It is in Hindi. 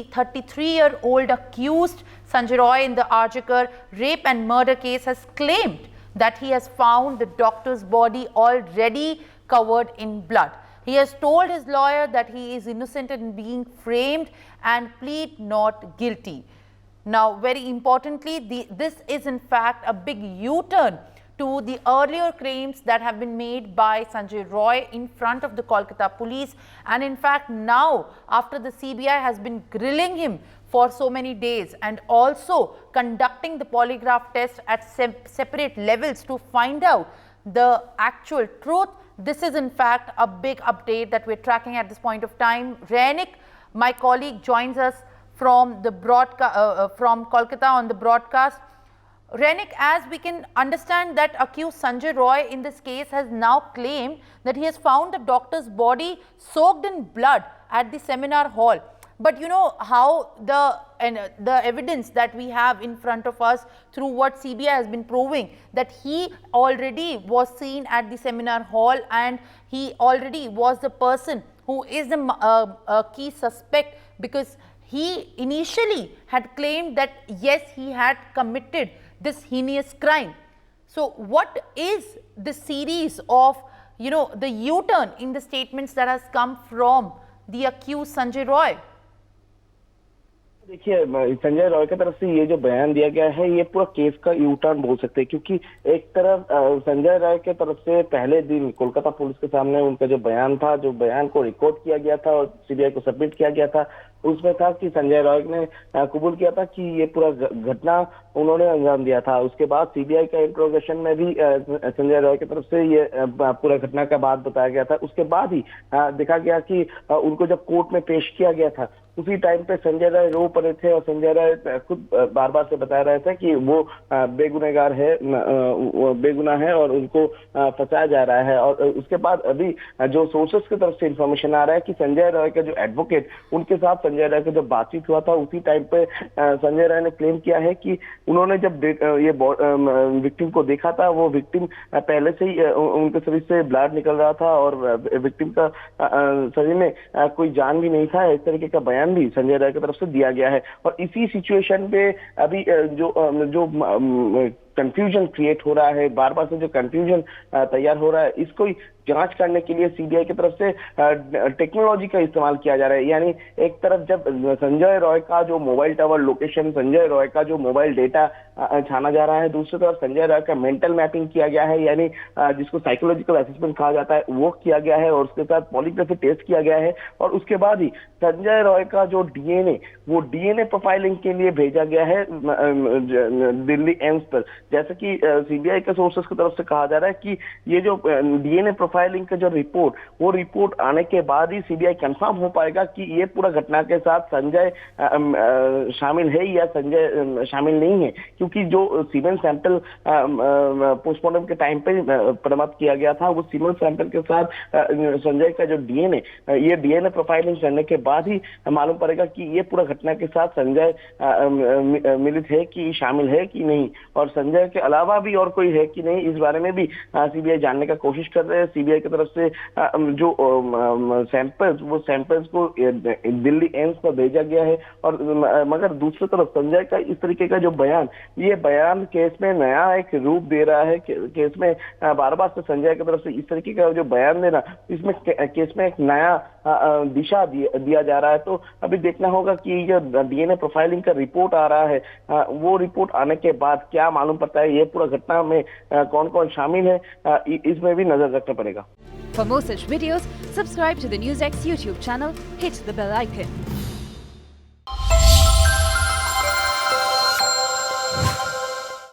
the 33-year-old accused Sanjay Roy in the Arjikar rape and murder case has claimed that he has found the doctor's body already covered in blood. He has told his lawyer that he is innocent in being framed and plead not guilty. Now, very importantly, this is in fact a big U-turn to the earlier claims that have been made by Sanjay Roy in front of the Kolkata police. And in fact, now after the CBI has been grilling him for so many days and also conducting the polygraph test at separate levels to find out the actual truth, this is in fact a big update that we're tracking at this point of time. Rainik, my colleague, joins us from the from Kolkata on the broadcast. Rainik, as we can understand that accused Sanjay Roy in this case has now claimed that he has found the doctor's body soaked in blood at the seminar hall. But you know how the evidence that we have in front of us through what CBI has been proving, that he already was seen at the seminar hall and he already was the person who is the key suspect, because he initially had claimed that yes, he had committed this heinous crime. So what is the series of, you know, the U-turn in the statements that has come from the accused Sanjay Roy? देखिए, संजय रॉय की तरफ से ये जो बयान दिया गया है, ये पूरा केस का यू टर्न बोल सकते हैं, क्योंकि एक तरफ संजय रॉय की तरफ से पहले दिन कोलकाता पुलिस के सामने उनका जो बयान था, जो बयान को रिकॉर्ड किया गया था और सीबीआई को सबमिट किया गया था, उसमें था कि संजय रॉय ने कबूल किया था कि ये पूरा घटना उन्होंने अंजाम दिया था। उसके बाद सीबीआई का इंट्रोगेशन में भी संजय रॉय की तरफ से ये पूरा घटना का बात बताया गया था। उसके बाद ही देखा गया कि उनको जब कोर्ट में पेश किया गया था, उसी टाइम पे संजय रॉय रो पड़े थे और संजय रॉय खुद बार बार से बता रहे थे कि वो बेगुनहगार है, बेगुनाह है और उनको फंसाया जा रहा है। और उसके बाद अभी जो सोर्सेस की तरफ से इंफॉर्मेशन आ रहा है कि संजय रॉय का जो एडवोकेट, उनके साथ संजय रॉय का जब बातचीत हुआ था, उसी टाइम पे संजय रॉय ने क्लेम किया है कि उन्होंने जब ये विक्टिम को देखा था, वो विक्टिम पहले से ही उनके शरीर से ब्लड निकल रहा था और विक्टिम का शरीर में कोई जान भी नहीं था। इस तरीके का बयान भी संजय रॉय की तरफ से दिया गया है। और इसी सिचुएशन पे अभी जो कंफ्यूजन क्रिएट हो रहा है, बार बार से जो कंफ्यूजन तैयार हो रहा है, इसको जांच करने के लिए सीबीआई की तरफ से टेक्नोलॉजी का इस्तेमाल किया जा रहा है। यानी एक तरफ जब संजय रॉय का जो mobile tower location, Sanjay Roy का जो मोबाइल डेटा छाना जा रहा है, दूसरी तरफ संजय रॉय का मेंटल मैपिंग किया गया है, यानी जिसको साइकोलॉजिकल असेसमेंट कहा जाता है, वो किया गया है और उसके साथ पॉलीग्राफी टेस्ट किया गया है। और उसके बाद ही संजय रॉय का जो डीएनए, वो डीएनए प्रोफाइलिंग के लिए भेजा गया है दिल्ली एम्स पर। जैसे कि सीबीआई के सोर्सेस की तरफ से कहा जा रहा है कि ये जो डीएनए प्रोफाइलिंग का जो रिपोर्ट, वो रिपोर्ट आने के बाद ही सीबीआई कंफर्म हो पाएगा कि ये पूरा घटना के साथ संजय शामिल है या संजय शामिल नहीं है। क्योंकि जो सीमेन सैंपल पोस्टमार्टम के टाइम पे बरामद किया गया था, वो सीमेन सैंपल के साथ संजय का जो डीएनए, ये डीएनए प्रोफाइलिंग करने के बाद ही मालूम पड़ेगा कि ये पूरा घटना के साथ संजय मिलित है कि शामिल है कि नहीं, और संजय के अलावा भी और कोई है कि नहीं, इस बारे में भी सीबीआई जानने का कोशिश कर रहे हैं। सीबीआई की तरफ से जो सैंपल्स, वो सैंपल्स को दिल्ली एम्स पर भेजा गया है। और मगर दूसरी तरफ संजय का इस तरीके का जो बयान, ये बयान केस में नया एक रूप दे रहा है। केस में बार बार से संजय की तरफ से इस तरीके का जो बयान देना, इसमें केस में एक नया दिशा दिया जा रहा है। तो अभी देखना होगा कि जो डीएनए प्रोफाइलिंग का रिपोर्ट आ रहा है, वो रिपोर्ट आने के बाद क्या मालूम पड़ता है, ये पूरा घटना में कौन कौन शामिल है, इसमें भी नजर रखना पड़ेगा। For more such videos, subscribe to the NewsX YouTube channel, hit the bell icon.